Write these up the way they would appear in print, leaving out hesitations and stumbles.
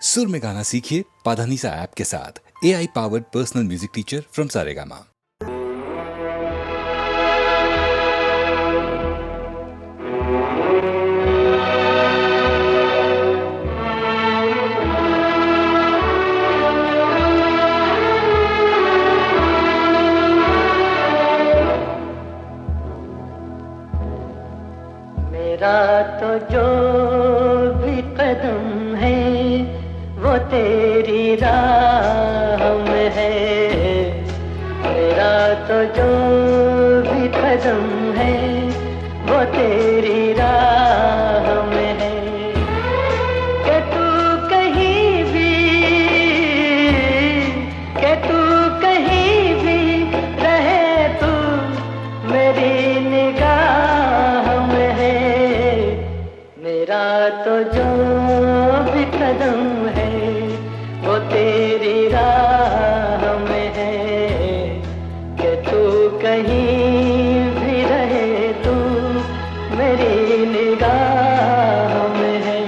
सुर में गाना सीखिए पाधानीसा ऐप के साथ। AI powered personal music teacher from Saregama. मेरा तो जो भी कदम है वो तेरी राह में है। मेरा तो जो भी कदम है वो तेरी राह में है। कि तू कहीं भी, कि तू कहीं भी रहे, तू मेरी निगाह में है। मेरा तो जो भी कदम है वो तेरी राह में है। कि तू कहीं भी रहे, तू मेरी निगाह में है।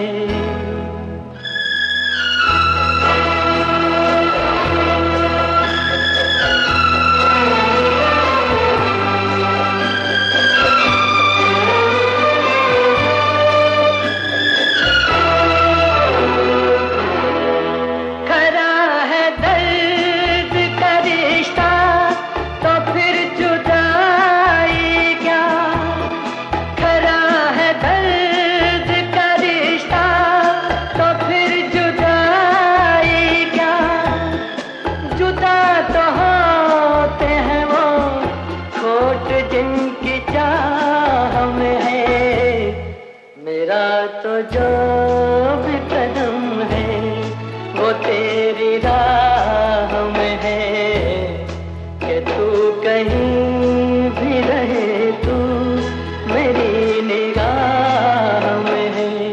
जिनकी चाह में है। मेरा तो जो भी कदम है वो तेरी राह में है। कि तू कहीं भी रहे, तू मेरी निगाह में है।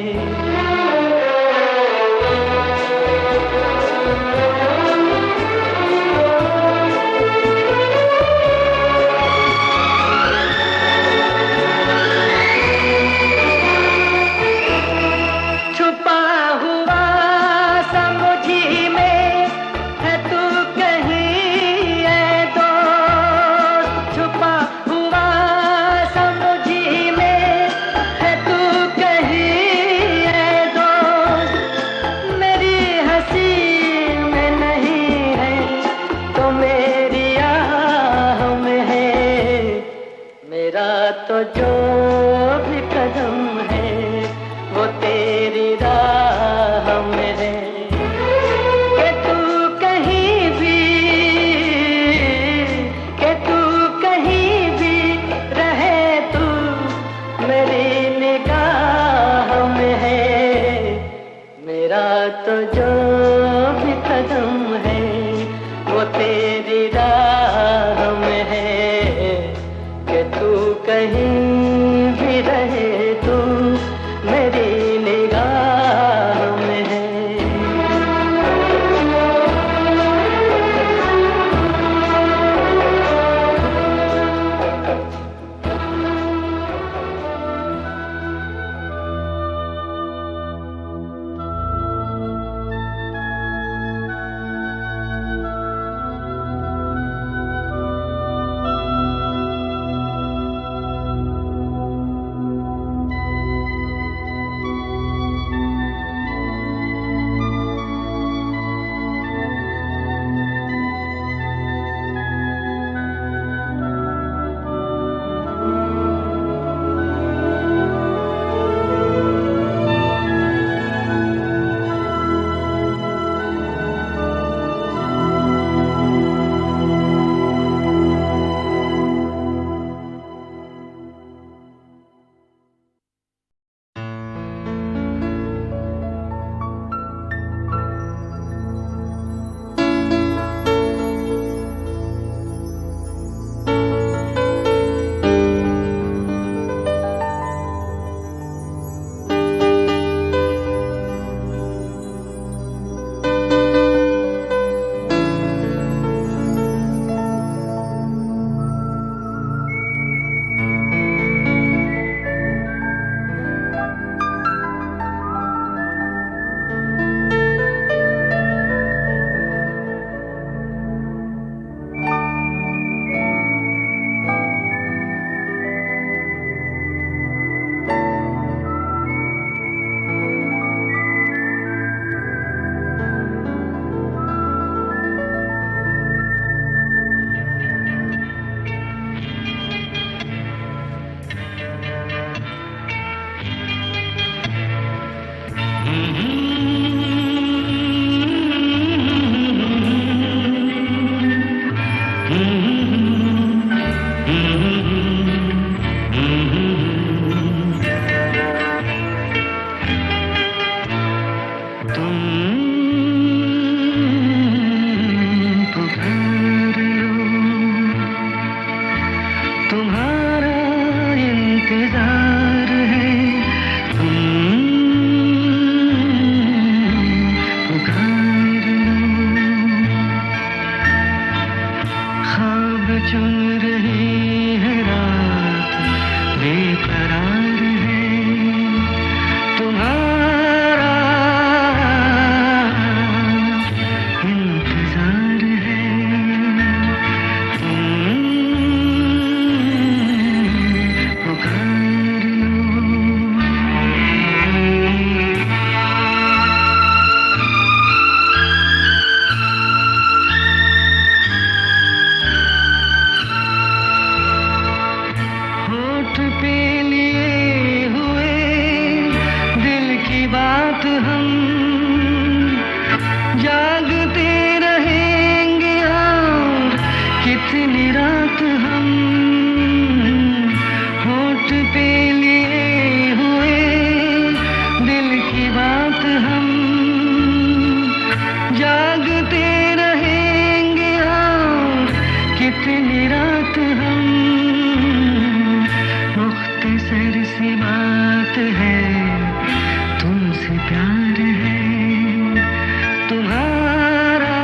मेरा तो जो भी कदम है वो तेरी राह में है। कि तू कहीं भी, कि तू कहीं भी रहे, तू मेरी निगाह में है। मेरा तो जो भी कदम है वो तेरी राह में है। कि तू कहीं भी रहे, तू मेरी निगाह में है। पुकार लो, तुम्हारा इंतजार है, तुम पुकार लो। ख्वाब चुन रही है रात, बेकरार है तुम्हारा इंतजार है, तुम पुकार लो। होठ पे लिए हुए दिल की बात हम जागते रहेंगे और कितनी रात हम। होठ पे लिए हुए दिल की बात हम जागते रहेंगे और कितनी रात हम। मुख्तसर सी बात है, तुमसे प्यार है, तुम्हारा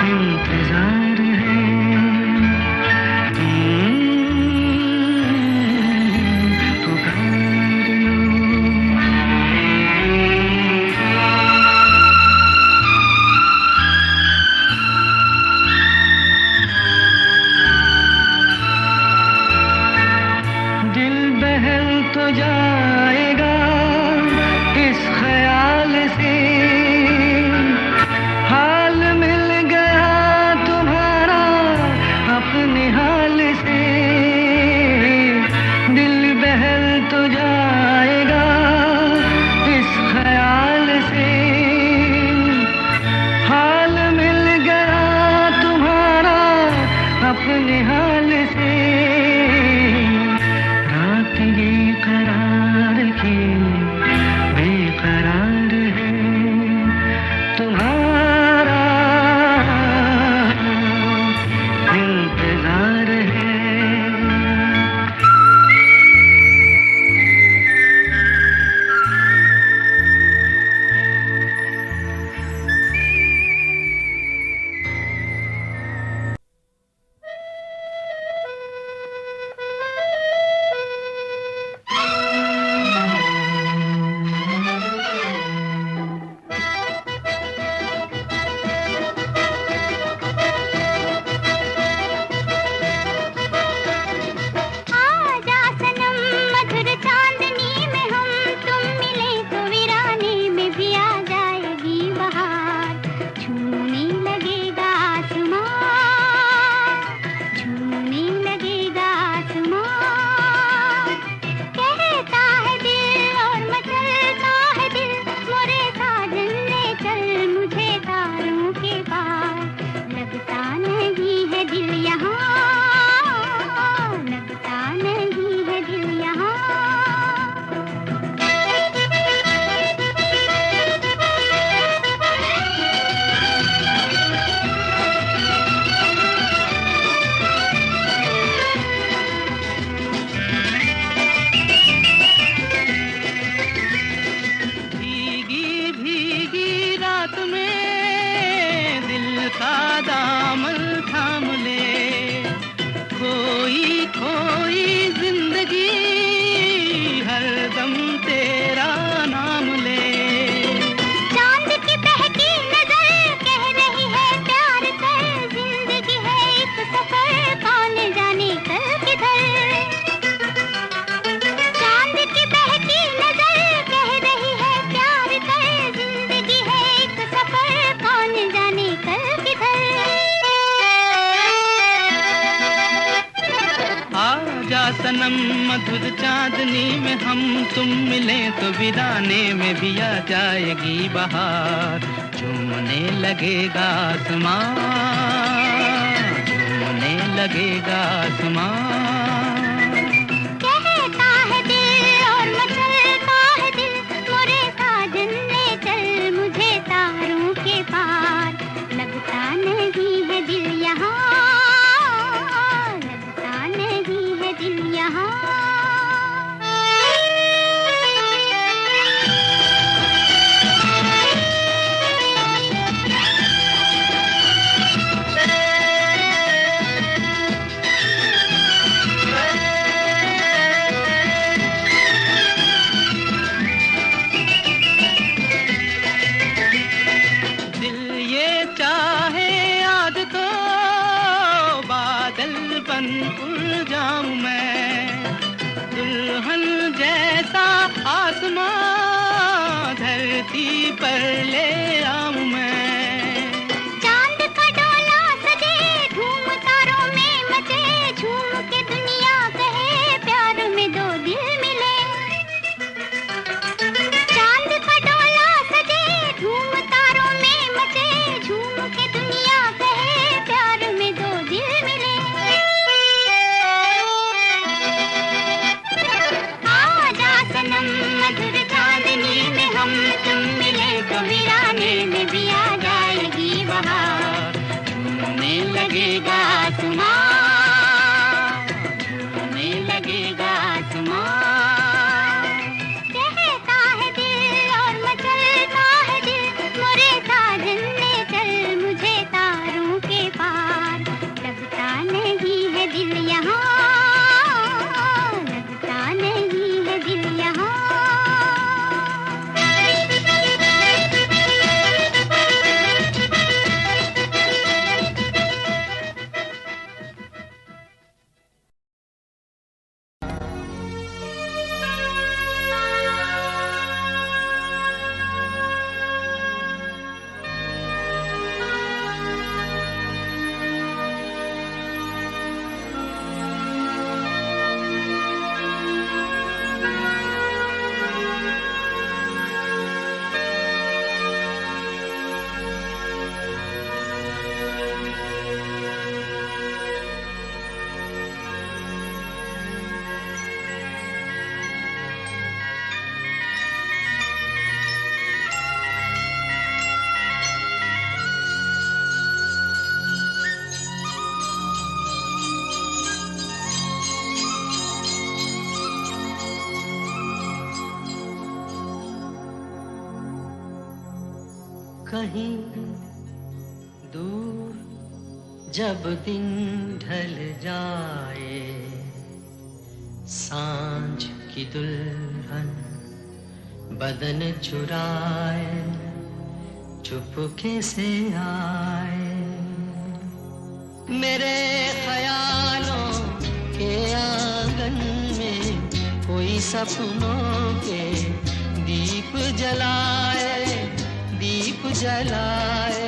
इंतजार है, तुम पुकार लो। दिल बहल तो जाएगा इस ख्याल से, हाल मिल गया तुम्हारा अपने हाल से। दिल बहल तो जाएगा इस ख्याल से, हाल मिल गया तुम्हारा अपने हाल से। रात ये करार की बेकरार है तुम्हारा इंतजार है। आजा सनम मधुर चांदनी में हम तुम मिले तो वीराने में भी आ जाएगी बहार। छूने लगेगा आसमां, छूने लगेगा आसमां। कहता है दिल और मचलता है दिल, मोरे साजन ले चल मुझे तारों के पार। लगता नहीं है दिल यहाँ, लगता नहीं है दिल यहाँ। भीगी भीगी रात में दिल का दामन थाम ले, खोई खोई जिंदगी हरदम तेरा नाम ले। चांद की बहकी नजर कह रही है प्यार कर, जिंदगी है एक सफर कौन जाने कल किधर। चांद की बहकी नजर कह रही है प्यार कर, जिंदगी है एक सफर कौन जाने कल किधर। आजा सनम मधुर चांदनी में हम तुम मिले तो वीराने में भी आ जाएगी बहार। झूमने लगेगा आसमां, झूमने लगेगा आसमां। कहता है दिल और मचलता है दिल, मोरे धरती पर ले आऊं मैं। चांद का डोला सजे धूम तारों में मचे, झूम के दुनिया कहे प्यार में दो दिल मिले। चांद का डोला सजे धूम तारों में मचे, झूम के दुनिया कहे प्यार में दो दिल मिले। आजा सनम मधुर चांदनी में हम तुम मिले तो वीराने में भी आ जाएगी बहार। झूमने लगेगा आसमां, झूमने लगेगा आसमां। कहता है दिल और मचलता है दिल, मोरे साजन ले चल मुझे तारों के पार। लगता नहीं है दिल यहाँ, लगता नहीं है दिल यहाँ। कहीं दूर जब दिन ढल जाए, सांझ की दुल्हन बदन चुराए चुपके से आए। मेरे ख्यालों के आंगन में कोई सपनों के दीप जलाए, दीप जलाए।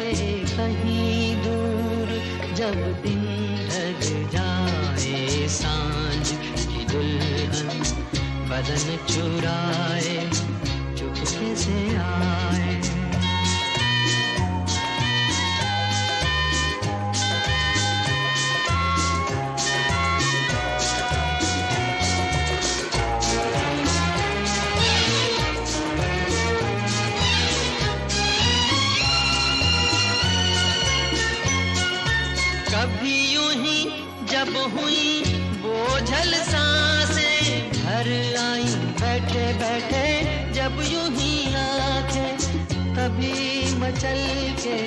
कहीं दूर जब दिन ढल जाए, सांझ की दुल्हन बदन चुराए चुपके से आए। कभी यूं ही जब हुई बोझल सांसें, घर आई बैठे बैठे जब यूं ही आंखें, कभी मचल के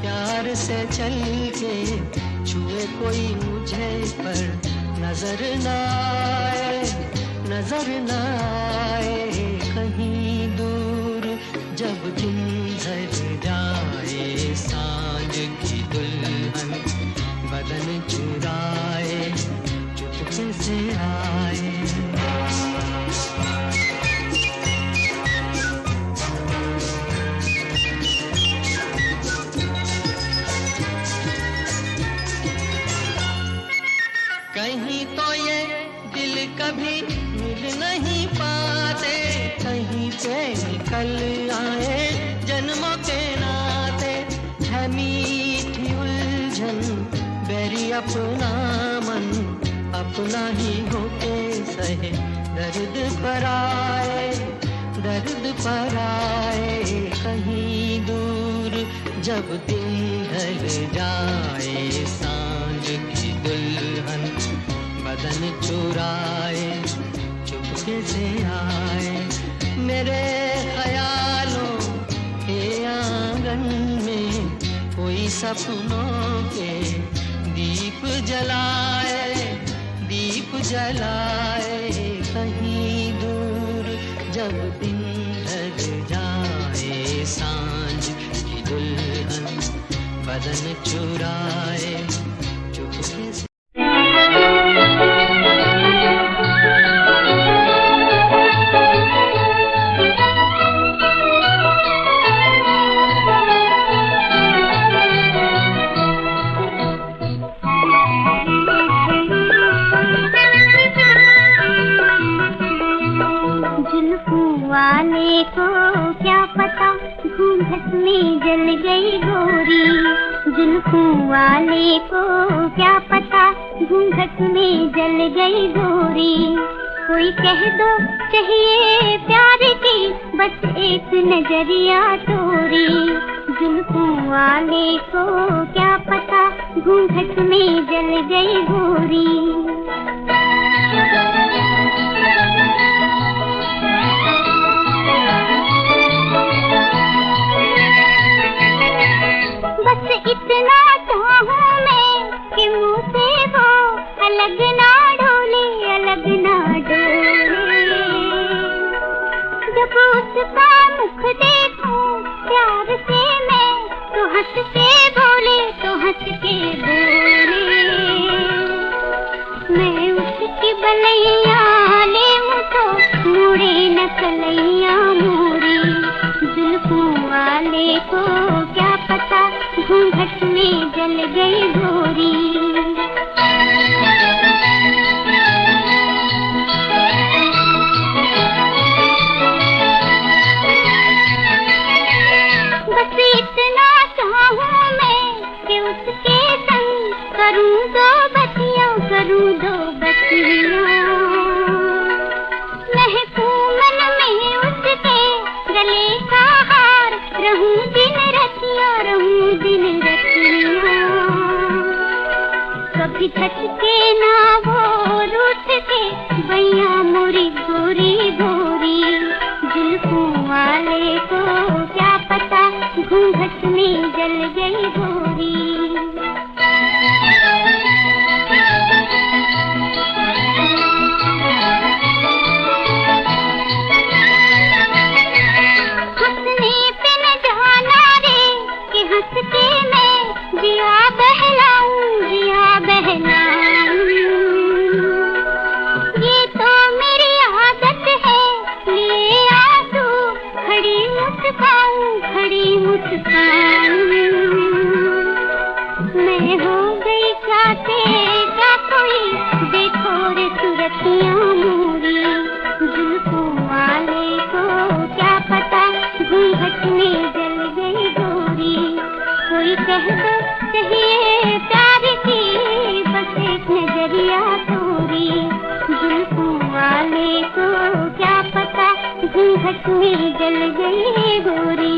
प्यार से चल के छुए कोई मुझे पर नजर न आए, नजर न आए। कहीं दूर जब दिन ढल जाए, सांझ की दुल्हन बदन चुराए चुपके से आए। कहीं तो ये दिल कभी मिल नहीं पाते, कहीं से निकल आए जन्मों के नाते। है मीठी उलझन बेरी अपना मन, अपना ही होके सहे दर्द पर आए, दर्द पर आए। कहीं दूर जब दिन ढल जाए, सांझ की दुल्हन बदन चुराए चुपके से आए। मेरे ख्यालों के आंगन में कोई सपनों के दीप जलाए, दीप जलाए। कहीं दूर जब दिन ढल जाए, सांझ की दुल्हन बदन चुराए चुपके से। घूंघट में जल गई गोरी, जुल्फों वाले को क्या पता घूंघट में जल गई गोरी। कोई कह दो चाहिए प्यार की बस एक नजरिया तोरी, जुल्फों वाले को क्या पता घूंघट में जल गई गोरी। बस इतना चाहूं मैं कि मुँह से वो अलग ना डोले, अलग ना डोले। जब उसका मुख देखूं प्यार से मैं तो हंस के बोले, तो हंस के बोले। मैं उसकी बलैया ले मुझो मुड़े न कलैया मोरी, जुल्फों वाले को क्या पता घूंघट में जल गई गोरी। बस इतना चाहूं मैं कि उसके संग करूं दो बतियां, करूं दो बतियां। महकूं मन में उसके गले का हार, रहूं दिन रतियां, रहूं दिन रतियां। कभी झटके ना वो रूठ के बैया मोरी गोरी गोरी, जुल्फों वाले को क्या पता घूंघट में जल गई गोरी। हंसने पे न जाना रे कि हंस के मैं जिया बहलाऊं, जिया बहलाऊं। ये तो मेरी आदत है लिए आंसू खड़ी मुस्काऊं, खड़ी मुस्काऊं। मैं हो गई चाहते क्या कोई देखो रे सूरतियां मोरी, जुल्फों वाले को क्या पता घूंघट में जल गई गोरी। कोई कह दो चाहिए प्यार की बस एक नजरिया तोरी, जुल्फों वाले को क्या पता घूंघट में जल गई गोरी।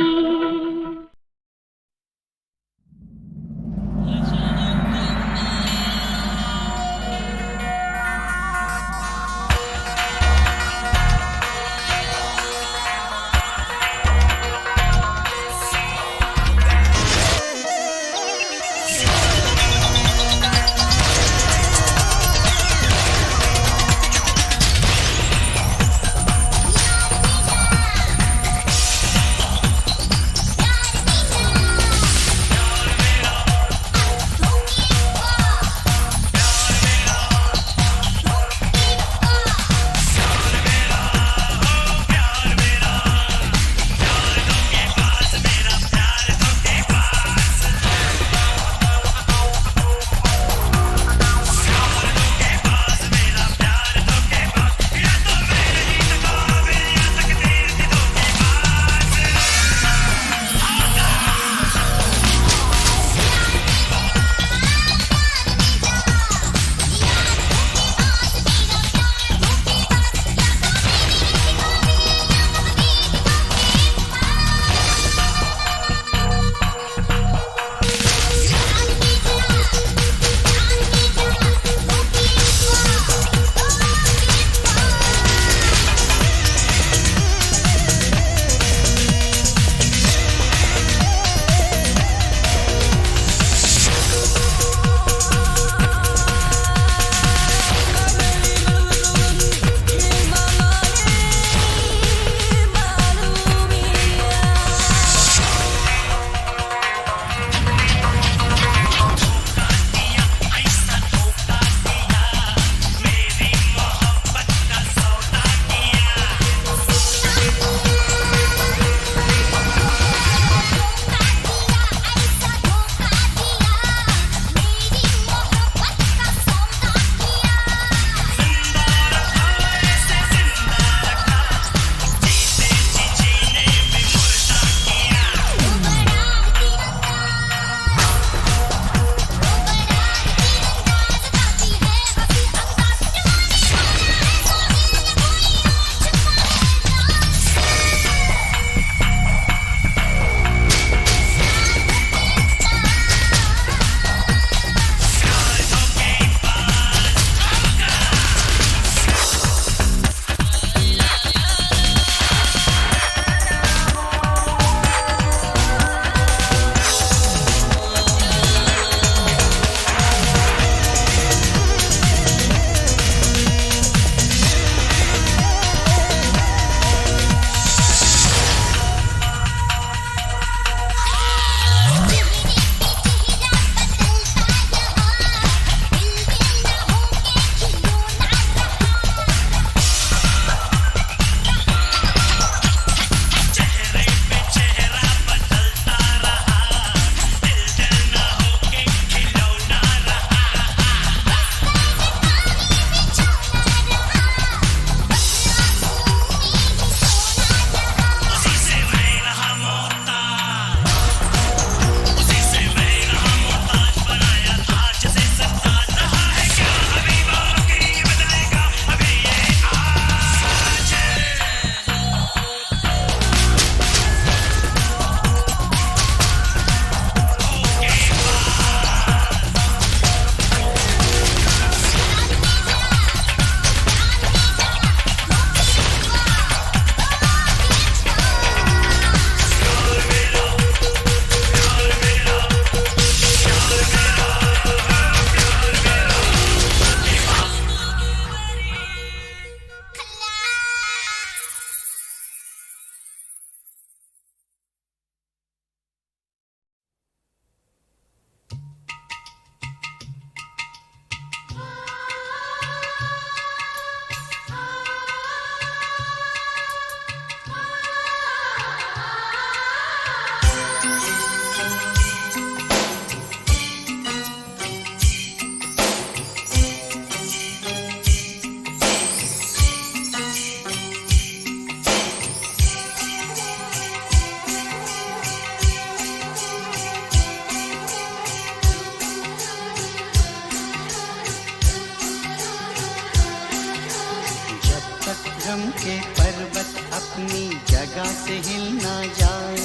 से हिल ना जाए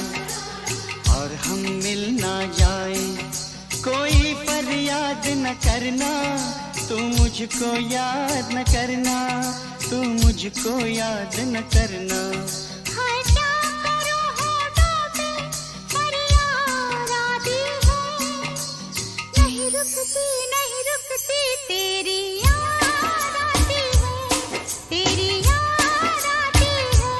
और हम मिल ना जाए। कोई फरियाद न करना, तू मुझको याद न करना, तू मुझको याद न करना। हाय क्या करूं होठों पे फरियाद आती है, नहीं रुकती नहीं रुकती तेरी याद आती है, तेरी याद आती है।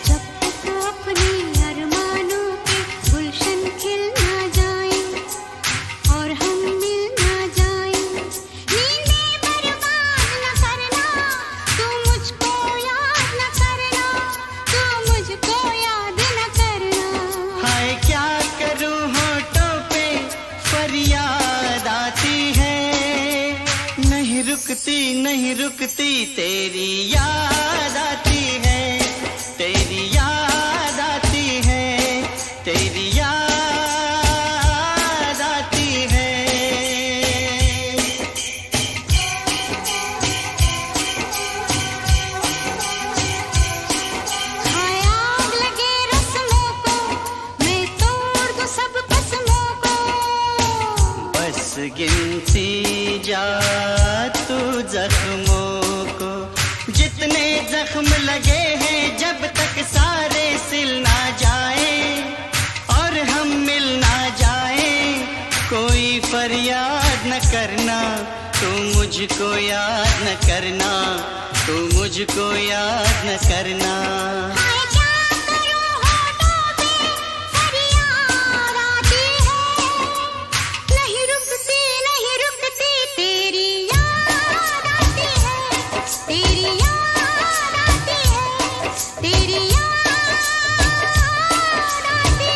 जब तक अपने अरमानों के गुलशन खिल ना जाए और हम मिल ना जाए, नींदें बर्बाद न करना, तू मुझको याद न करना, तू मुझको याद न करना। हाय क्या करूं होठों पे फरियाद आती है, नहीं रुकती नहीं रुकती तेरी याद आती है, तेरी याद आती है, तेरी याद आती है। हाय आग लगे रस्मों को, मैं तोड़ दूं सब कसमों को। बस गिनती जा तू जख्मों को, जितने जख्म लगे हैं जब तक सारे सिल ना जाए और हम मिल ना जाए। कोई फरियाद न करना, तू मुझको याद न करना, तू मुझको याद न करना। हाय क्या करूं होठों पे फरियाद आती है, नहीं रुकती नहीं रुकती तेरी याद आती है, तेरी याद आती है, तेरी याद आती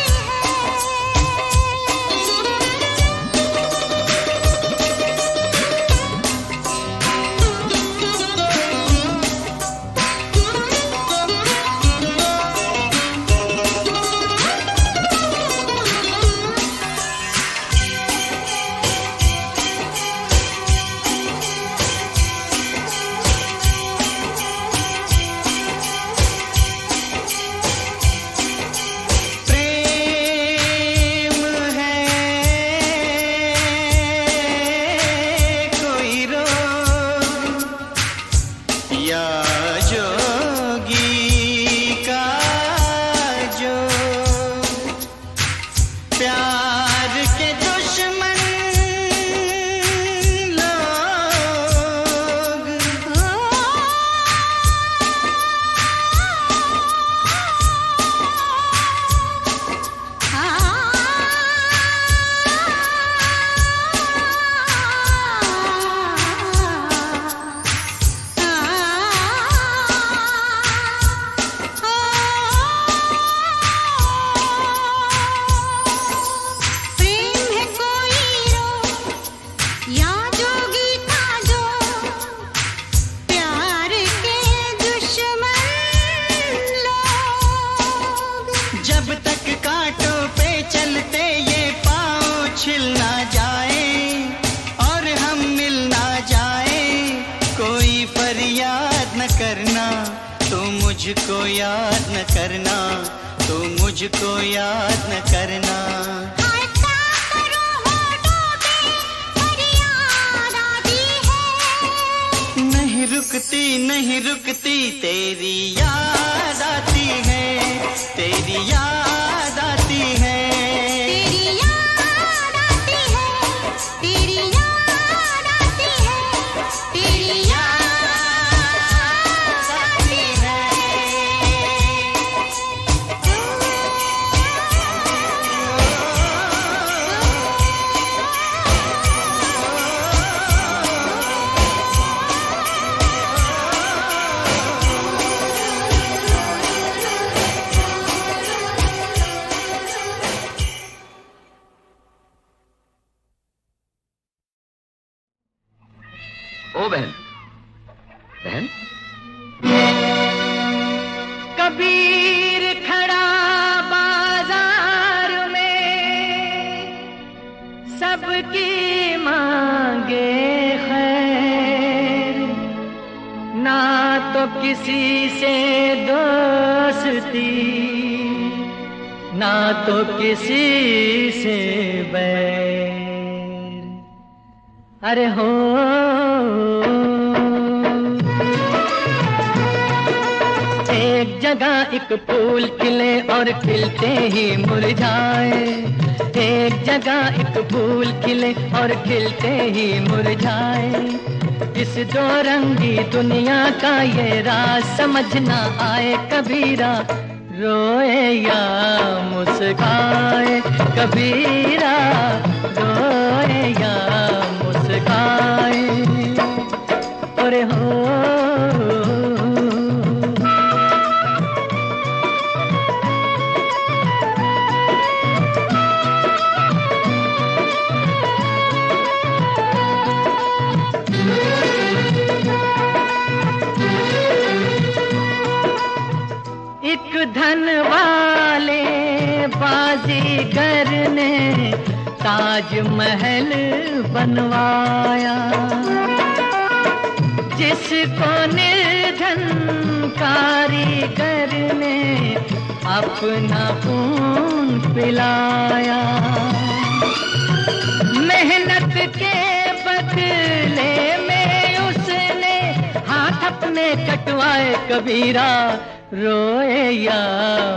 प्रेम है कोई रोग या जोगी का जो, प्यार के दुश्मन लोग। प्रेम है कोई रोग या जोगी का जो, प्यार के दुश्मन लोग। जब तक कांटों पे चलते ये पाँव छिल ना जाए और हम मिल ना जाए। कोई फरियाद न करना, तू मुझको याद न करना, तू मुझको याद न करना। हाय क्या करूं होठों पे फरियाद आती है, नहीं रुकती नहीं रुकती तेरी याद आती है, तेरी याद आती है। तेरी याद आती है, तेरी याद आती है, तेरी याद आती है। ओ बहन, बहन कबीर खड़ा बाजार में, सबकी मांगे खैर। ना तो किसी से दोस्ती, ना तो किसी से बैर। अरे हो एक जगह एक फूल खिले और खिलते ही मुरझाए, एक जगह एक फूल खिले और खिलते ही मुरझाए। इस दो रंगी दुनिया का ये राज समझ ना आए कबीरा, रोए या मुस्काए कबीरा, रोए या मुस्काए। अरे हो धन वाले बाजीगर ने ताजमहल बनवाया, जिसको निर्धन कारीगर ने अपना खून पिलाया। मेहनत के बदले में उसने हाथ अपने कटवाए कबीरा, रोए या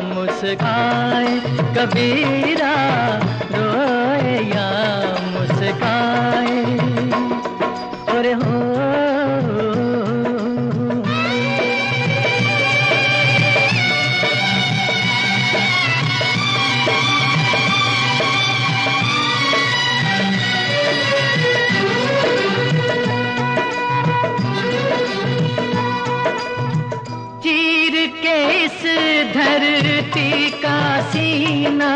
मुस्काए कबीरा, रोए या मुस्काए। अरे हो धरती का सीना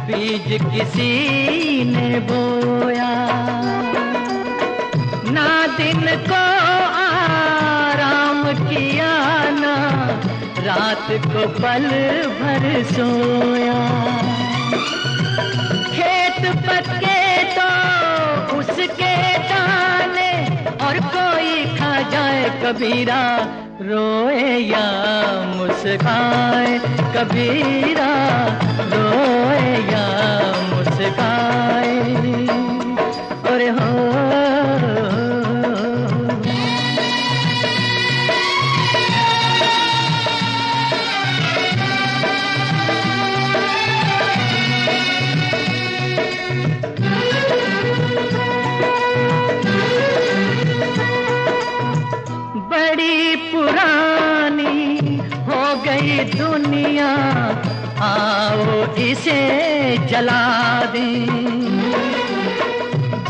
बीज किसी ने बोया, ना दिन को आराम किया ना रात को पल भर सोया। खेत पक्के तो उसके दाने और कोई खा जाए कबीरा, रोए या मुस्काए कबीरा, रोए या मुस्काए। अरे हो बड़ी पुरानी हो गई दुनिया, आओ इसे जला दें।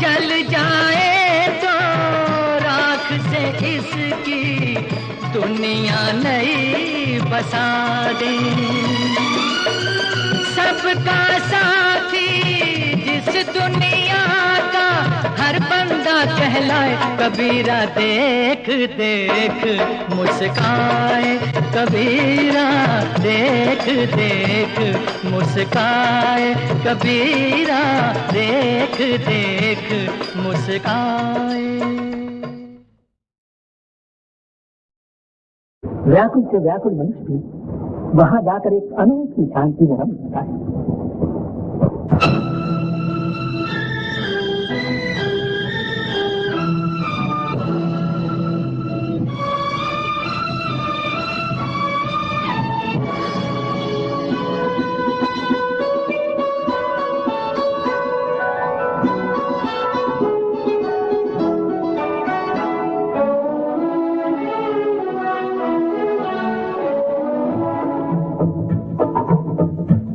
जल जाए तो राख से इसकी दुनिया नई बसा दें। सबका साथी जिस दुनिया का हर बंदा कहलाए कबीरा, देख देख मुस्काए कबीरा, देख देख मुस्काए कबीरा, देख देख मुस्काए। व्याकुल से व्याकुल मनुष्य भी वहां जाकर एक अनूठी शांति में रम जाता है।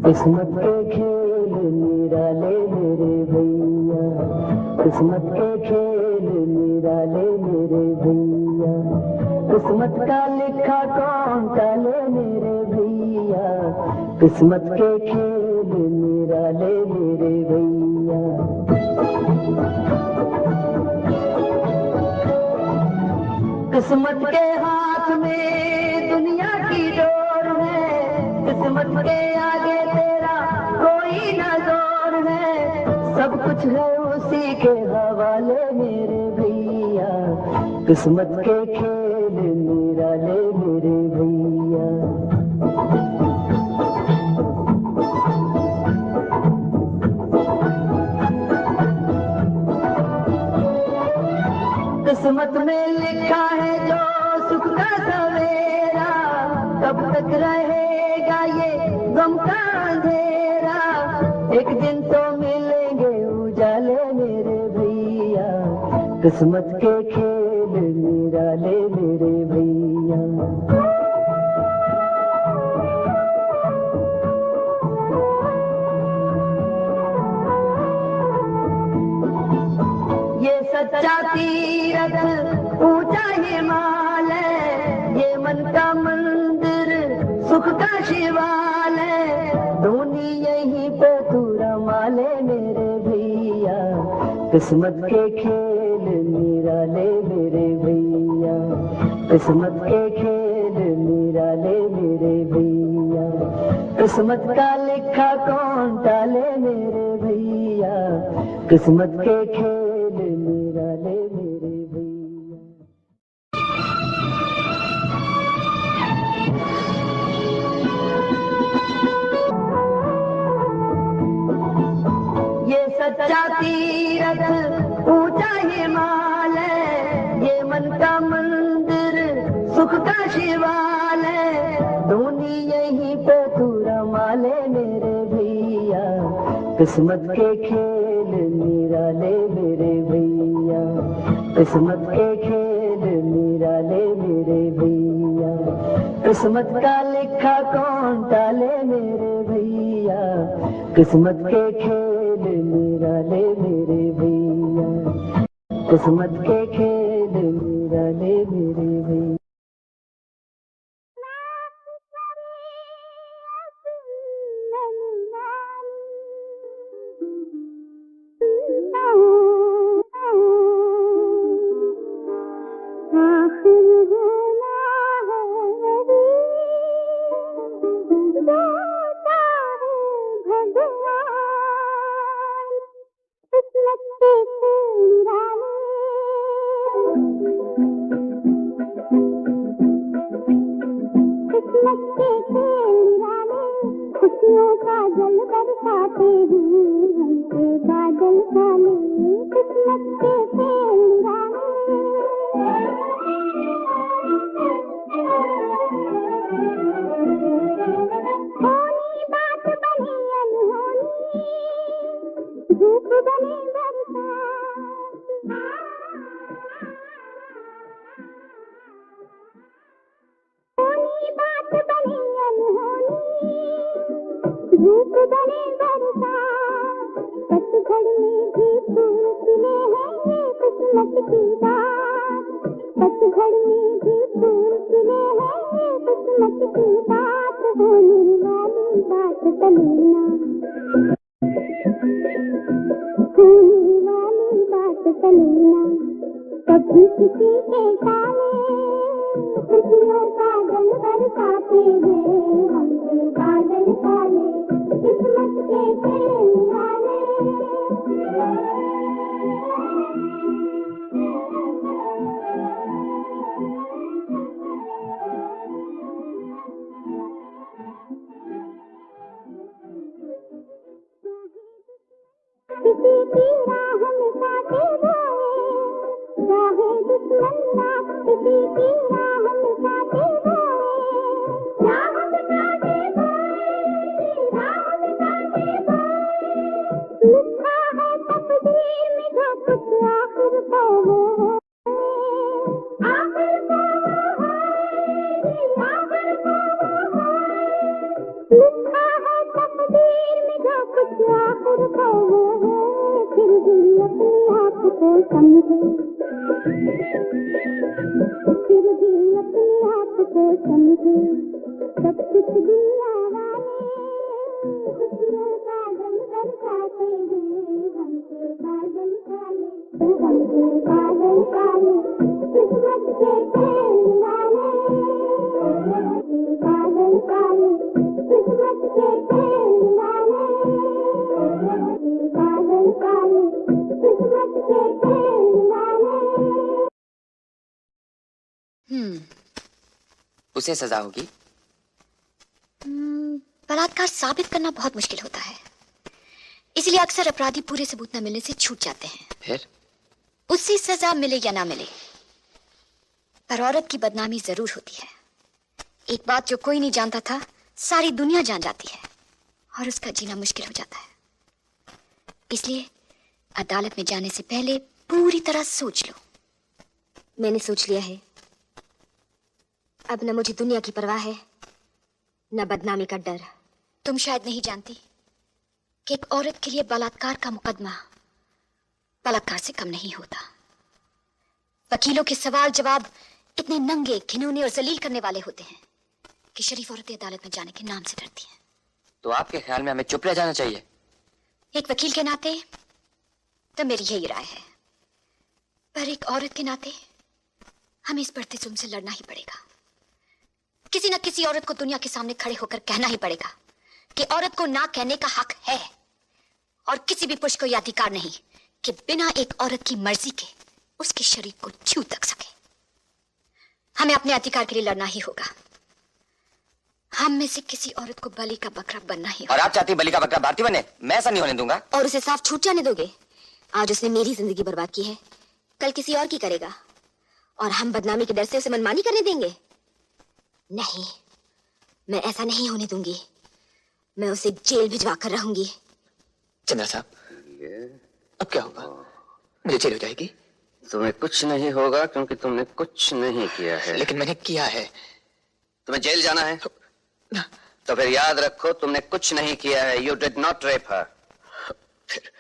किस्मत के खेल निराले मेरे भैया, किस्मत के खेल निराले मेरे भैया, किस्मत का लिखा कौन टाले मेरे भैया, किस्मत के खेल निराले मेरे भैया। किस्मत के हाथ में दुनिया की डोर है, किस्मत के आगे तेरा कोई न जोर है, सब कुछ है उसी के हवाले मेरे भैया, किस्मत के खेल खेल निराले मेरे भैया। किस्मत में लिखा है जो सुख का सवेरा, कब तक रहेगा ये गम का अंधेरा। एक दिन तो मिलेंगे उजाले मेरे भैया, किस्मत के खेल निराले मेरे भैया। ये सच्चा तीरथ ऊंचा हिमालय, ये मन का मंदिर सुख का शिवालय। धोनी यहीं पे तू रमाले मेरे भैया, किस्मत के खेल निराले मेरे भैया। किस्मत के खेल निराले मेरे भैया। किस्मत का लिखा कौन टाले मेरे भैया, किस्मत के खेल निराले मेरे भैया। ये सच्चा तीरथ ऊंचा हिमालय, ये मन का मंदिर सुख का शिवालय। धोनी यहीं पे तू रमाले मेरे भैया, किस्मत के खेल निराले मेरे भैया। किस्मत के खेल निराले मेरे भैया। किस्मत का लिखा कौन टाले मेरे भैया, किस्मत के खेल निराले मेरे भैया। किस्मत के खेल निराले मेरे भैया। खुशियों का जल बरसाते हैं हमसे बादल काले, किस्मत के खेल होनी बात बनी अनहोनी, धूप बनी बरसात। होनी बात बनी अनहोनी, धूप बने बरसात। पतझड़ में भी फूल खिले हैं ये किस्मत की बात। पतझड़ में भी फूल खिले हैं ये किस्मत की बात। होने वाली बात कलीना, होने वाली बात कलीना। कभी किसी के ताले खुशियों का जल बरसाते हैं हमसे बादल काले, किस्मत के खेल वाले। किसी की राह में काटे जाए, चाहे दुश्मन ना, किसी की राह में काटे जाए, राह में काटे जाए, राह में काटे जाए। लिखा है तकदीर में जो कुछ आखिर को वो है, आखिर को वो है, आखिर को वो है। लिखा है तकदीर में जो कुछ आखिर को वो है। फिर भी अपने आप को समझे, फिर भी अपने आप को समझे। सब कुछ दुनिया वाले खुशियों का जल बरसाते हैं हमसे बादल काले, हमसे बादल काले। किस्मत के खेल वाले, बादल काले। किस्मत के खेल वाले, बादल काले। किस्मत के खेल वाले। उसे सजा होगी। बलात्कार साबित करना बहुत मुश्किल होता है, इसलिए अक्सर अपराधी पूरे सबूत न मिलने से छूट जाते हैं। फिर उससे सजा मिले या ना मिले, पर औरत की बदनामी जरूर होती है। एक बात जो कोई नहीं जानता था, सारी दुनिया जान जाती है और उसका जीना मुश्किल हो जाता है। इसलिए अदालत में जाने से पहले पूरी तरह सोच लो। मैंने सोच लिया है। अब न मुझे दुनिया की परवाह है, न बदनामी का डर। तुम शायद नहीं जानती कि एक औरत के लिए बलात्कार का मुकदमा बलात्कार से कम नहीं होता। वकीलों के सवाल जवाब इतने नंगे, घिनौने और जलील करने वाले होते हैं कि शरीफ औरतें अदालत में जाने के नाम से डरती हैं। तो आपके ख्याल में हमें चुप रह जाना चाहिए? एक वकील के नाते तो मेरी यही राय है, पर एक औरत के नाते हमें इस बढ़ते जुल्म से लड़ना ही पड़ेगा। किसी न किसी औरत को दुनिया के सामने खड़े होकर कहना ही पड़ेगा कि औरत को ना कहने का हक है, और किसी भी पुरुष को यह अधिकार नहीं कि बिना एक औरत की मर्जी के उसके शरीर को छू तक सके। हमें अपने अधिकार के लिए लड़ना ही होगा। हम में से किसी औरत को बलि का बकरा बनना ही होगा। और आप चाहती बलि का बकरा भारती बने? मैं ऐसा नहीं होने दूंगा। और उसे साफ छूट जाने दोगे? आज उसने मेरी जिंदगी बर्बाद की है, कल किसी और की करेगा, और हम बदनामी के डर से उसे मनमानी करने देंगे? नहीं, मैं ऐसा नहीं होने दूंगी। मैं उसे जेल भिजवा कर रहूंगी। चंद्रा साहब, अब क्या होगा? मुझे जेल हो जाएगी? तुम्हें कुछ नहीं होगा क्योंकि तुमने कुछ नहीं किया है। लेकिन मैंने किया है। तुम्हें जेल जाना है तो फिर याद रखो तुमने कुछ नहीं किया है। यू डिड नॉट रेप हर। फिर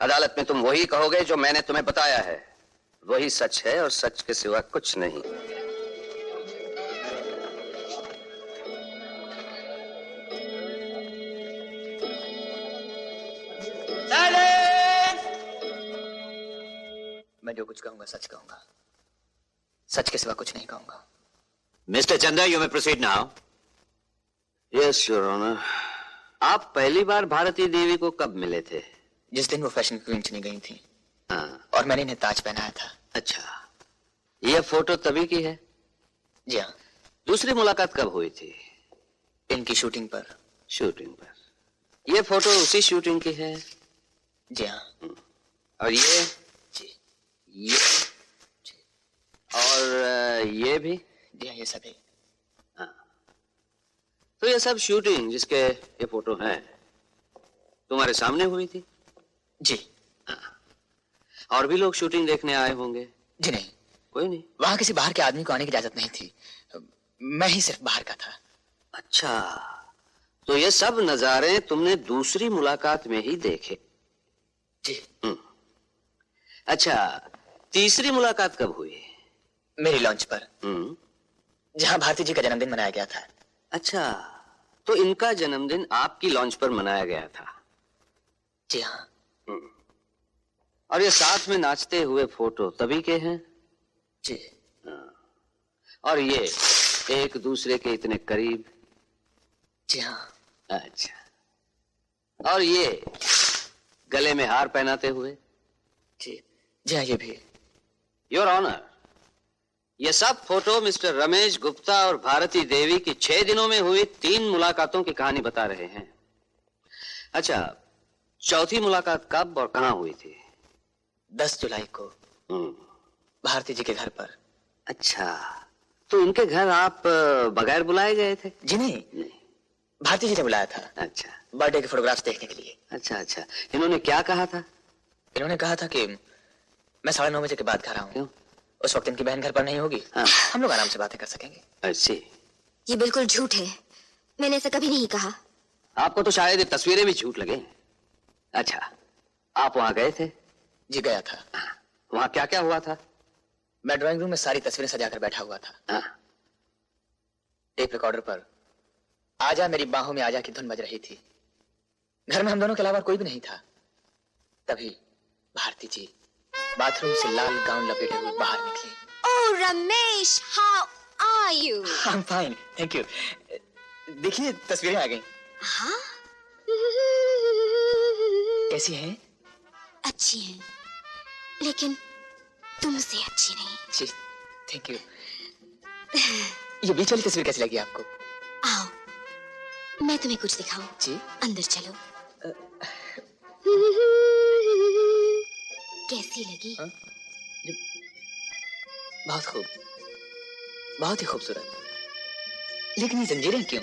अदालत में तुम वही कहोगे जो मैंने तुम्हें बताया है। वही सच है और सच के सिवा कुछ नहीं। मैं जो कुछ कहूंगा सच कहूंगा, सच के सिवा कुछ नहीं कहूंगा। Mister Chanda, you may proceed now. Yes your honour. आप पहली बार भारती देवी को कब मिले थे? जिस दिन वो फैशन क्वीन चुनी गई थी। हाँ। और मैंने इन्हें ताज पहनाया था। अच्छा, यह फोटो तभी की है? जी हाँ। दूसरी मुलाकात कब हुई थी? इनकी शूटिंग पर। शूटिंग पर। यह फोटो उसी शूटिंग की है? जी हाँ। और ये? जी। ये? जी। और ये भी? जी हाँ, ये सभी। तो ये सब शूटिंग जिसके ये फोटो हैं तुम्हारे सामने हुई थी? जी। और भी लोग शूटिंग देखने आए होंगे? जी नहीं, कोई नहीं। वहां किसी बाहर के आदमी को आने की इजाजत नहीं थी। मैं ही सिर्फ बाहर का था। अच्छा, तो ये सब नजारे तुमने दूसरी मुलाकात में ही देखे? जी। अच्छा, तीसरी मुलाकात कब हुई? मेरी लॉन्च पर, जहां भारती जी का जन्मदिन मनाया गया था। अच्छा, तो इनका जन्मदिन आपकी लॉन्च पर मनाया गया था? जी हाँ। और ये साथ में नाचते हुए फोटो तभी के हैं? जी। और ये एक दूसरे के इतने करीब? जी हाँ। अच्छा, और ये गले में हार पहनाते हुए? जी। जी हाँ, ये भी। योर ऑनर, ये सब फोटो मिस्टर रमेश गुप्ता और भारती देवी की 6 दिनों में हुई 3 मुलाकातों की कहानी बता रहे हैं। अच्छा, चौथी मुलाकात कब और कहां हुई थी? 10 जुलाई को भारती जी के घर पर। अच्छा, तो इनके घर आप बगैर बुलाए गए थे? जी नहीं, भारती जी ने बुलाया था। अच्छा, बर्थडे के फोटोग्राफ्स देखने के लिए। अच्छा अच्छा। इन्होंने क्या कहा था? इन्होंने कहा था कि मैं 9:30 बजे के बाद घर आऊं। क्यों? उस वक्त इनकी बहन घर पर नहीं होगी। हाँ। हम लोग आराम से बातें कर सकेंगे। अच्छी। ये बिल्कुल झूठ है, मैंने ऐसा कभी नहीं कहा। आपको तो शायद ये तस्वीरें भी झूठ लगे। अच्छा, आप वहां गए थे? जी गया था। वहां क्या क्या हुआ था? मैं ड्राइंग रूम में सारी तस्वीरें सजाकर बैठा हुआ था। हाँ। टेप रिकॉर्डर पर आजा मेरी बाहों में आजा की धुन बज रही थी। घर में हम दोनों के अलावा कोई भी नहीं था। तभी भारती जी बाथरूम से लाल गाउन लपेटे हुए बाहर निकली। Oh Ramesh, how are you? I am fine, thank you. देखिए तस्वीरें आ गई। हाँ? कैसी हैं? अच्छी हैं, लेकिन तुमसे अच्छी नहीं। जी, थैंक यू। ये बीच वाली तस्वीर कैसी लगी आपको? आओ मैं तुम्हें कुछ दिखाऊं। जी। अंदर चलो। कैसी लगी? बहुत खूब, बहुत ही खूबसूरत। लेकिन ये जंजीरें क्यों?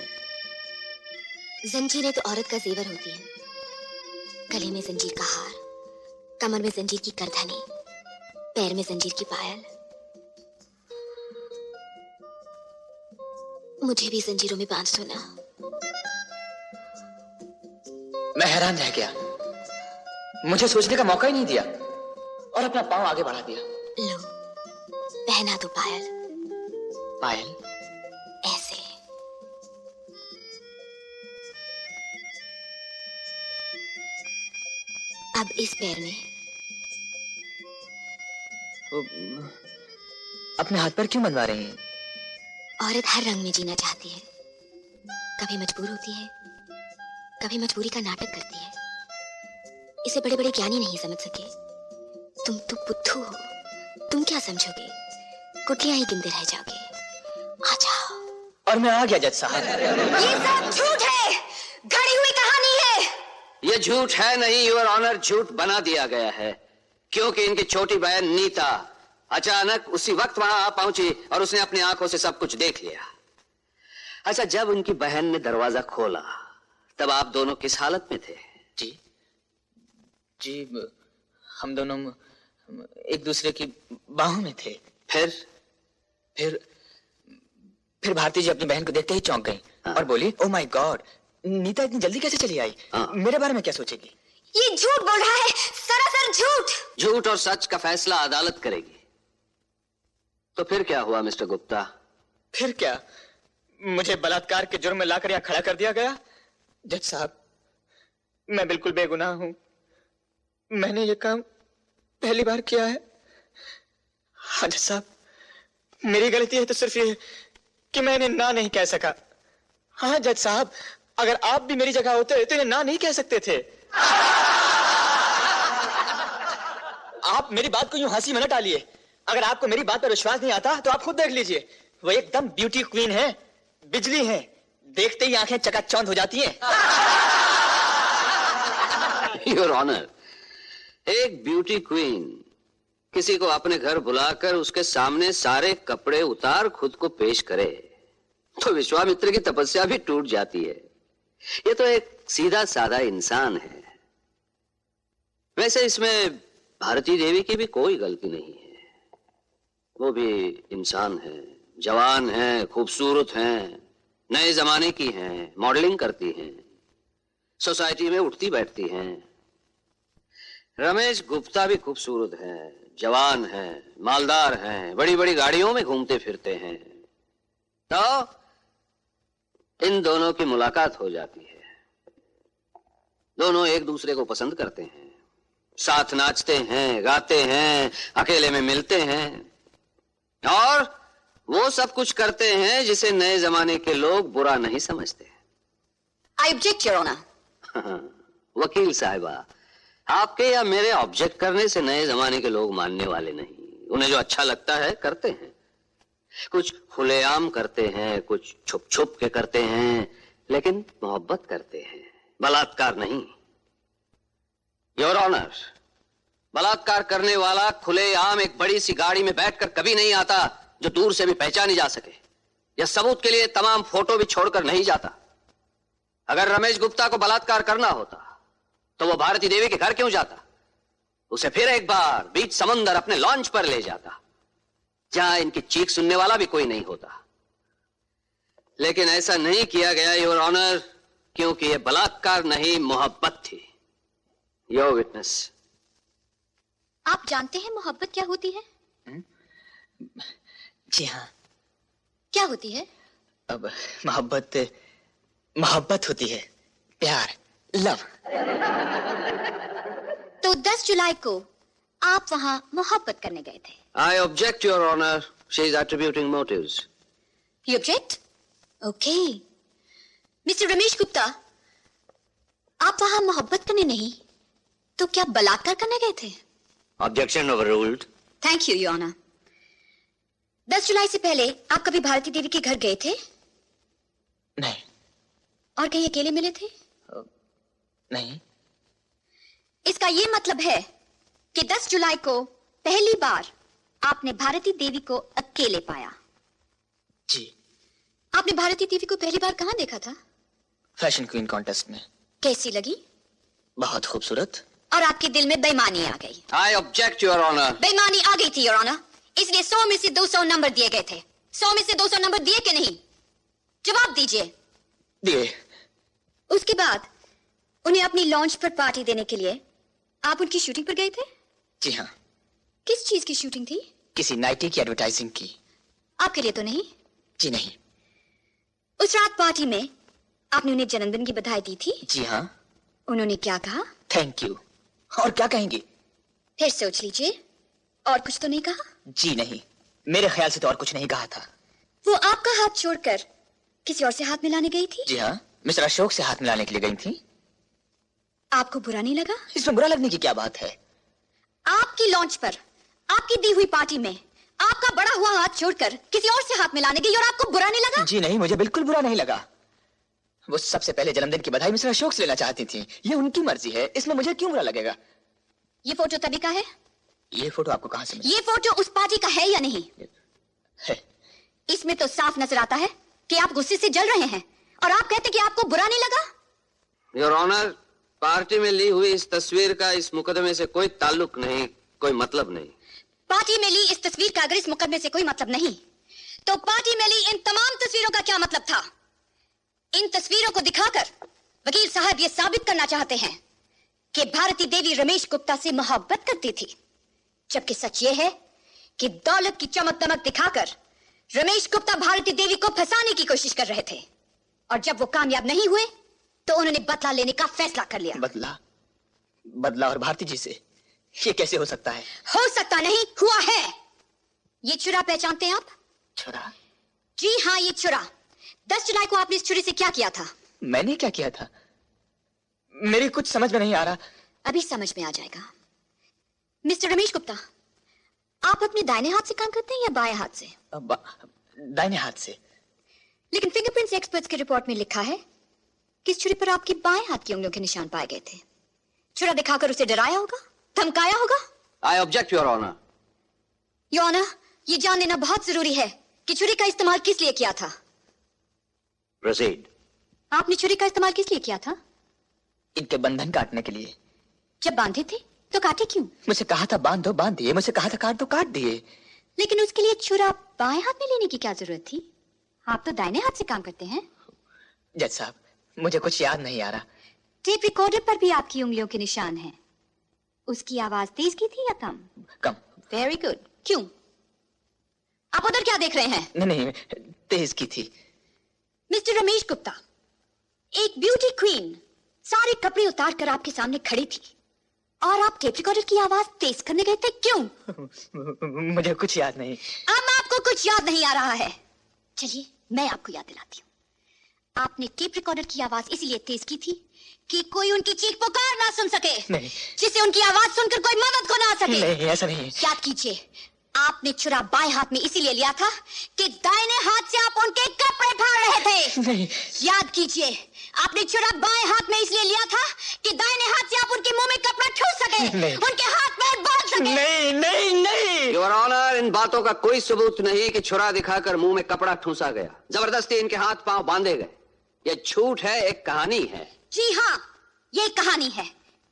जंजीरें तो औरत का जेवर होती है। गले में जंजीर का हार, कमर में जंजीर की करधनी, पैर में जंजीर की पायल। मुझे भी जंजीरों में बांध दो ना। मैं हैरान रह गया, मुझे सोचने का मौका ही नहीं दिया और अपना पांव आगे बढ़ा दिया। लो पहना दो पायल। पायल? ऐसे। अब इस पैर में। अपने हाथ पर क्यों बनवा रही हैं? औरत हर रंग में जीना चाहती है। कभी मजबूर होती है, कभी मजबूरी का नाटक करती है। इसे बड़े बड़े ज्ञानी नहीं समझ सके। तुम तो बुद्धू हो, तुम क्या समझोगे? कुटियां ही गिनते रह जाओगे। आ जाओ। और मैं आ गया जज साहब। ये सब झूठ है, घड़ी हुई कहानी है। ये झूठ है नहीं, योर ऑनर, झूठ बना दिया गया है। क्योंकि इनकी छोटी बहन नीता अचानक उसी वक्त वहां आ पहुंची और उसने अपनी आंखों से सब कुछ देख लिया। अच्छा, जब उनकी बहन ने दरवाजा खोला तब आप दोनों किस हालत में थे? जी जी, हम दोनों एक दूसरे की बाहों में थे। फिर भारती जी अपनी बहन को देखते ही चौंक गईं। हाँ। और बोली, ओ माय गॉड, नीता इतनी जल्दी कैसे चली आई? हाँ। मेरे बारे में क्या सोचेगी? ये झूठ बोल रहा है, सरासर झूठ। झूठ और सच का फैसला अदालत करेगी। तो फिर क्या हुआ मिस्टर गुप्ता? फिर क्या, मुझे बलात्कार के जुर्म में लाकर यहाँ खड़ा कर दिया गया। जज साहब, मैं बिल्कुल बेगुनाह हूं। मैंने ये काम पहली बार किया है। हाँ जज साहब, मेरी गलती है तो सिर्फ ये कि मैं इन्हें ना नहीं कह सका। हाँ जज साहब, अगर आप भी मेरी जगह होते तो इन्हें ना नहीं कह सकते थे। आप मेरी बात को यूं हंसी में न टालिए। अगर आपको मेरी बात पर विश्वास नहीं आता तो आप खुद देख लीजिए। वो एकदम ब्यूटी क्वीन है, बिजली है, देखते ही आंखें चकाचौंध हो जाती हैं। योर ऑनर, एक ब्यूटी क्वीन किसी को अपने घर बुलाकर उसके सामने सारे कपड़े उतार खुद को पेश करे तो विश्वामित्र की तपस्या भी टूट जाती है। ये तो एक सीधा साधा इंसान है। वैसे इसमें भारती देवी की भी कोई गलती नहीं है। वो भी इंसान है, जवान है, खूबसूरत है, नए जमाने की हैं, मॉडलिंग करती हैं, सोसाइटी में उठती बैठती हैं। रमेश गुप्ता भी खूबसूरत है, जवान है, मालदार हैं, बड़ी बड़ी गाड़ियों में घूमते फिरते हैं। तो इन दोनों की मुलाकात हो जाती है। दोनों एक दूसरे को पसंद करते हैं, साथ नाचते हैं, गाते हैं, अकेले में मिलते हैं और वो सब कुछ करते हैं जिसे नए जमाने के लोग बुरा नहीं समझते। I object your honour. वकील साहिबा, आपके या मेरे ऑब्जेक्ट करने से नए जमाने के लोग मानने वाले नहीं। उन्हें जो अच्छा लगता है करते हैं। कुछ खुलेआम करते हैं, कुछ छुप छुप के करते हैं, लेकिन मोहब्बत करते हैं, बलात्कार नहीं। योर ऑनर, बलात्कार करने वाला खुलेआम एक बड़ी सी गाड़ी में बैठकर कभी नहीं आता जो दूर से भी पहचानी जा सके, या सबूत के लिए तमाम फोटो भी छोड़कर नहीं जाता। अगर रमेश गुप्ता को बलात्कार करना होता तो वो भारती देवी के घर क्यों जाता? उसे फिर एक बार बीच समंदर अपने लॉन्च पर ले जाता, जहां इनकी चीख सुनने वाला भी कोई नहीं होता। लेकिन ऐसा नहीं किया गया योर ऑनर, क्योंकि यह बलात्कार नहीं, मोहब्बत थी। Your witness. आप जानते हैं मोहब्बत क्या होती है? जी हाँ। क्या होती है? अब मोहब्बत होती है, प्यार, लव। तो 10 जुलाई को आप वहां मोहब्बत करने गए थे। I object, Your Honor. She is attributing motives. You object? Okay. Mister Ramesh Gupta, आप वहां मोहब्बत करने नहीं तो क्या बलात्कार करने गए थे? Objection overruled. Thank you, Your Honor. 10 जुलाई से पहले आप कभी भारती देवी के घर गए थे? नहीं। और कहीं अकेले मिले थे? नहीं। इसका ये मतलब है कि 10 जुलाई को पहली बार आपने भारती देवी को अकेले पाया। जी। आपने भारती देवी को पहली बार कहां देखा था? फैशन क्वीन कॉन्टेस्ट में। कैसी लगी? बहुत खूबसूरत। और आपके दिल में बेईमानी आ गई? I object, Your Honor. बेईमानी आ गई थी, योर ऑनर। इसलिए 100 में से 200 नंबर दिए गए थे। 100 में से 200 नंबर दिए कि नहीं? जवाब दीजिए। दिए। उसके बाद उन्हें अपनी लॉन्च पर पार्टी देने के लिए आप उनकी शूटिंग पर गए थे? जी हाँ। किस चीज की शूटिंग थी? किसी नाइटी की एडवर्टाइजिंग की। आपके लिए तो नहीं? जी नहीं। उस रात पार्टी में आपने उन्हें जन्मदिन की बधाई दी थी? जी हाँ। उन्होंने क्या कहा? Thank you. और क्या कहेंगी? फिर सोच लीजिए। और कुछ तो नहीं कहा? जी नहीं, मेरे ख्याल से तो और कुछ नहीं कहा था। वो आपका हाथ छोड़कर किसी और से हाथ मिलाने गई थी? जी हाँ, मिस्टर अशोक से हाथ मिलाने के लिए गई थी। आपको बुरा नहीं लगा? इसमें बुरा लगने की क्या बात है? आपकी लॉन्च पर आपकी दी हुई पार्टी में आपका बड़ा हुआ हाथ छोड़कर किसी और से हाथ मिलाने गई और आपको बुरा नहीं लगा? जी नहीं, मुझे बिल्कुल बुरा नहीं लगा। वो सबसे पहले जन्मदिन की बधाई मिस्टर अशोक से लेना चाहती थी। ये उनकी मर्जी है, इसमें मुझे क्यों बुरा लगेगा? ये फोटो तभी का है? ये फोटो आपको कहाँ से मिला? ये फोटो उस पार्टी का है या नहीं? है। इसमें तो साफ नजर आता है कि आप गुस्से से जल रहे हैं और आप कहते कि आपको बुरा नहीं लगा। Your Honor, पार्टी में ली हुई इस तस्वीर का इस मुकदमे से कोई ताल्लुक नहीं, कोई मतलब नहीं। पार्टी में ली इस तस्वीर का अगर इस मुकदमे से कोई मतलब नहीं, तो पार्टी में ली इन तमाम तस्वीरों का क्या मतलब था? इन तस्वीरों को दिखाकर वकील साहब ये साबित करना चाहते हैं कि भारती देवी रमेश गुप्ता से मोहब्बत करती थी, जबकि सच ये है कि दौलत की चमक दमक दिखाकर रमेश गुप्ता भारती देवी को फंसाने की कोशिश कर रहे थे, और जब वो कामयाब नहीं हुए तो उन्होंने बदला लेने का फैसला कर लिया। बदला? बदला और भारती जी से? ये कैसे हो सकता है? हो सकता नहीं, हुआ है। ये छुरा पहचानते हैं आप? छुरा? जी हाँ, ये छुरा। 10 जुलाई को आपने इस छुरी से क्या किया था? मैंने क्या किया था? मेरी कुछ समझ में नहीं आ रहा। अभी समझ में आ जाएगा। मिस्टर रमेश गुप्ता, आप अपने दाहिने हाथ से काम करते हैं या बाएं हाथ से? दाहिने हाथ से। लेकिन फिंगरप्रिंट्स एक्सपर्ट्स की रिपोर्ट में लिखा है कि इस छुरी पर आपकी बाएं हाथ की उंगलियों के निशान पाए गए थे। छुरा दिखाकर उसे डराया होगा, धमकाया होगा। I object, Your Honor. Your honour, ये जान लेना बहुत जरूरी है कि छुरी का इस्तेमाल किस लिए किया था। Proceed. आपने छुरी का इस्तेमाल किस लिए किया था? इनके बंधन काटने के लिए। जब बांधे थे तो काटे क्यों? मुझे कहा था बांध दो, बांध दिए। मुझे कहा था काट दो, काट दिए। लेकिन उसके लिए छुरा बाएं हाथ में लेने की क्या जरूरत थी? आप तो दाहिने हाथ से काम करते हैं। जज साहब, मुझे कुछ याद नहीं आ रहा। टेप रिकॉर्डर पर भी आपकी उंगलियों के निशान हैं। उसकी आवाज तेज की थी या कम? कम। Very good. क्यों? आप उधर क्या देख रहे हैं? नहीं, तेज की थी। मिस्टर रमेश गुप्ता, एक ब्यूटी क्वीन सारे कपड़े उतार कर आपके सामने खड़ी थी और आप टेप रिकॉर्डर की आवाज तेज करने गए थे। क्यों? मुझे कुछ याद नहीं। अब आपको कुछ याद नहीं आ रहा है। चलिए मैं आपको याद दिलाती हूँ। आपने टेप रिकॉर्डर की आवाज इसीलिए तेज की थी कि कोई उनकी चीख पुकार ना सुन सके, नहीं। जिससे उनकी आवाज सुनकर कोई मदद को ना आ सके। नहीं, ऐसा नहीं है। याद कीजिए, आपने छुरा बाएं हाथ में इसीलिए लिया था कि दाहिने हाथ से आप उनके कपड़े फाड़ रहे थे। नहीं। याद कीजिए, आपने छुरा बाएं हाथ में इसलिए लिया था कि दाहिने हाथ से आप उनके मुंह में कपड़ा ठूस सके, नहीं। उनके हाथ पैर बांध सके। नहीं, नहीं, नहीं। Your Honor, इन बातों का कोई सबूत नहीं कि छुरा दिखाकर मुंह में कपड़ा ठूंसा गया, जबरदस्ती इनके हाथ पांव बांधे गए। यह झूठ है, एक कहानी है। जी हाँ, ये कहानी है,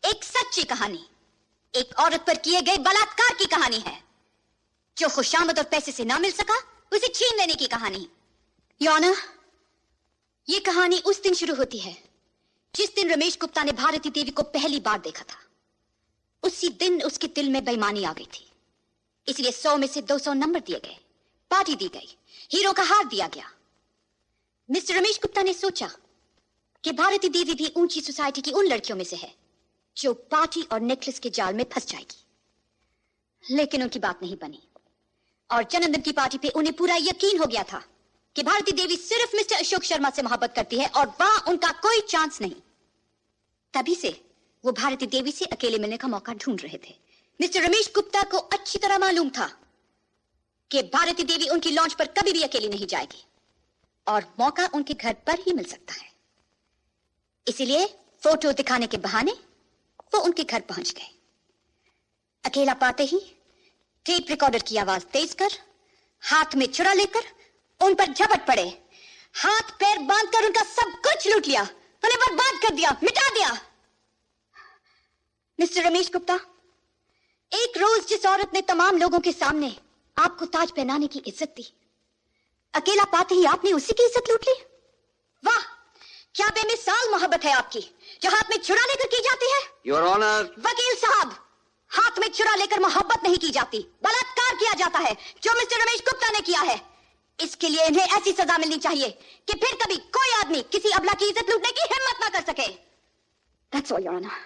एक सच्ची कहानी। एक औरत पर किए गए बलात्कार की कहानी है। जो खुशामद और पैसे से ना मिल सका, उसे छीन लेने की कहानी। योर ऑनर, ये कहानी उस दिन शुरू होती है जिस दिन रमेश गुप्ता ने भारती देवी को पहली बार देखा था। उसी दिन उसके दिल में बेईमानी आ गई थी, इसलिए 100 में से 200 नंबर दिए गए, पार्टी दी गई, हीरो का हार दिया गया। मिस्टर रमेश गुप्ता ने सोचा कि भारती देवी भी ऊंची सोसाइटी की उन लड़कियों में से है जो पार्टी और नेकलेस के जाल में फंस जाएगी। लेकिन उनकी बात नहीं बनी और जन्मदिन की पार्टी पे उन्हें पूरा यकीन हो गया था कि भारती देवी सिर्फ मिस्टर अशोक शर्मा से मोहब्बत करती है और वहां उनका कोई चांस नहीं। तभी से वो भारती देवी से अकेले मिलने का मौका ढूंढ रहे थे। मिस्टर रमेश गुप्ता को अच्छी तरह मालूम था कि भारती देवी उनकी लॉन्च पर कभी भी अकेली नहीं जाएगी और मौका उनके घर पर ही मिल सकता है। इसीलिए फोटो दिखाने के बहाने वो उनके घर पहुंच गए। अकेला पाते ही टेप रिकॉर्डर की आवाज तेज कर हाथ में छुरा लेकर उन पर झपट पड़े, हाथ पैर बांधकर उनका सब कुछ लूट लिया, उन्हें बर्बाद कर दिया, मिटा दिया। मिस्टर रमेश गुप्ता, एक रोज जिस औरत ने तमाम लोगों के सामने आपको ताज पहनाने की इज्जत दी, अकेला पाते ही आपने उसी की इज्जत लूट ली। वाह, क्या बेमिसाल मोहब्बत है आपकी, जो हाथ में छुरा लेकर की जाती है। Your honour. वकील साहब, हाथ में छुरा लेकर मोहब्बत नहीं की जाती, बलात्कार किया जाता है, जो मिस्टर रमेश गुप्ता ने किया है। इसके लिए इन्हें ऐसी सजा मिलनी चाहिए कि फिर कभी कोई आदमी किसी अबला की इज्जत लूटने की हिम्मत ना कर सके। That's all, Your Honor.